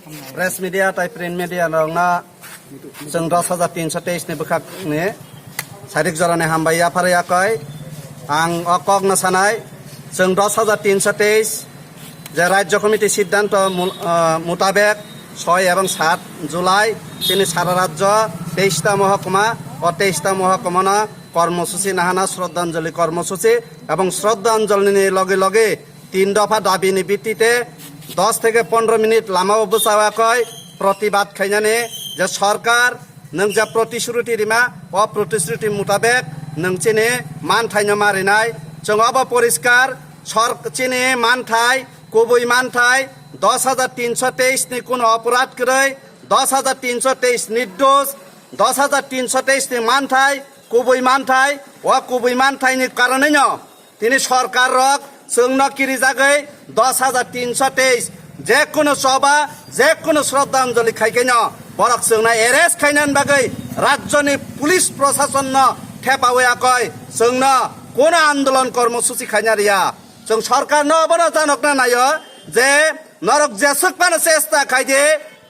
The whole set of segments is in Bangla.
Press media tai print media rongna जों 10,323 ni bukak ni sadik jorane hambaya paraya koi ang okok na sanai जों 10,323 যে রাজ্য কমিটি সিদ্ধান্ত মোতাবেক 6 এবং 7 জুলাই তিনি সারা রাজ্য 23টা মহকুমা ও 23টা মহকুমা কর্মসূচি নাহানা শ্রদ্ধাঞ্জলি কর্মসূচি এবং শ্রদ্ধাঞ্জলি লগে লগে 3 দফা দাবিনি ভিত্তিতে 10 থেকে 15 মিনিট লামা বসাওয়া কয় প্রতিবাদ খাইনানে যে সরকার নং যা প্রতিশ্রুতি রিমা ও প্রতিশ্রুতি মোতাবেক নং চিনে মানথাইনো মারিনাই जों अब परिष्कार चिने मानथाय गुबै मानथाय 10,323 नि कुन अपराध गरै 10,323 निर्दोष 10,323 नि मानथाय गुबै मानथाय नि कारणे তিনি সরকার রক जोंनो किरि जागै 10,323 जे কোনো সভা যে কোনো শ্রদ্ধাঞ্জলি খাইকেন বরক जोंना एरेस्ट खाइनान बागै राज्यनि पुलिस प्रशासन न थेपावया कय जोंनो কোন আন্দোলন কর্মসূচি খাইনারিয়া जों সরকার নবনা জানক না নাই যে নরক জেসক পানা চেষ্টা খাইদে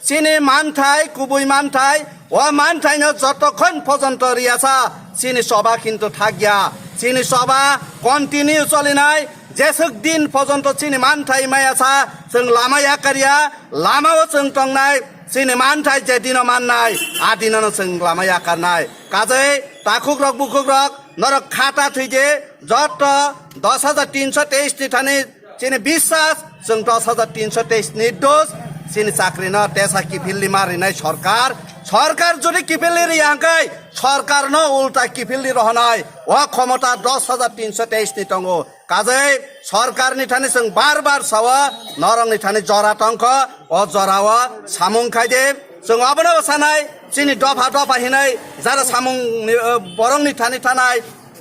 চিনি মানথাই কুবুই মানথাই ও মানথাই ন যতক্ষণ পর্যন্ত রিয়াছা চিনি সভা কিন্তু থাকিয়া চিনি সভা কন্টিনিউ চলিনাই জেসক দিন পর্যন্ত চিনি মানথাই মায়াছা जों লামায়া কারিয়া লামাও जों টংনাই চিনি মানথাই যে দিন মাননাই আদিননো जों লামায়া কারনাই কাজে তাকুক রক বুকুক রক নরক খাতা থইजे যত 10,323 नि थाने चिने বিশ্বাস जों 10,323 निर्दोष चिनि चाकरी न तेसा किफिल्ली मारिनाय सरकार যদি কিফিল্লি রিয়াঙ্কাই সরকার ন উল্টা কিফিল্লি রহনাই ও ক্ষমতা 10,323 नि टंगो কাজে সরকার नि थाने जों बार सावा नरं नि थाने जरा टंक ও जराव सामुं खाइदे जों अबनो सानाय चिनि दफा हिनाय যারা सामुं बरंनि थाने थानाय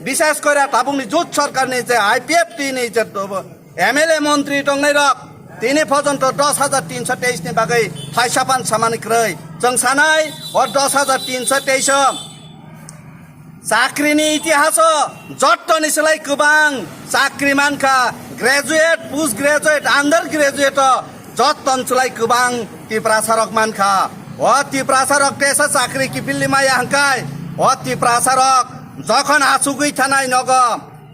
বিশেষ করে তাবুংনি জোট সরকারনি যে আইপিএফটি নি যে এমএলএ মন্ত্রী টংনাই রক তিনি পর্যন্ত 10,323 नि बागै फाइसापान सामानिख्रै जों सानाय ও 10,323 চাকরিনি ইতিহাস যত্তনি সেলাই गोबां চাকরি মানখা graduate post graduate undergraduate যত্তন সেলাই गोबां টিপ্রাসারক মানখা ও টিপ্রাসারক তেসা চাকরি কিপিল্লি মায়া হাঙ্কাই ও টিপ্রাসারক যখন আসুগৈ থানায় নগ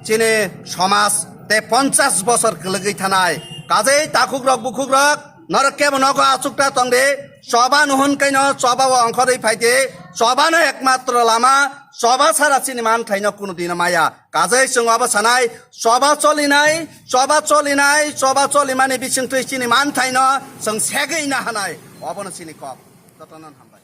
চিনে সমাজ তে 50 বছর লগৈ থানায় কাজেই তাকুক রক বুকুক রক নরকে নগ আসুকটা তংদে সভা নহনকাইন সভা অংশরই ফাইতে সভানো একমাত্র লামা সভা ছাড়া চিনি মান থাইন কোনোদিন মায়া কাজেই जों অবসানাই সভা চলি মানে বিচিং তুই চিনি মান থাইন जों সেগৈ না হানাই অবন চিনি কপ যতনন হামবাই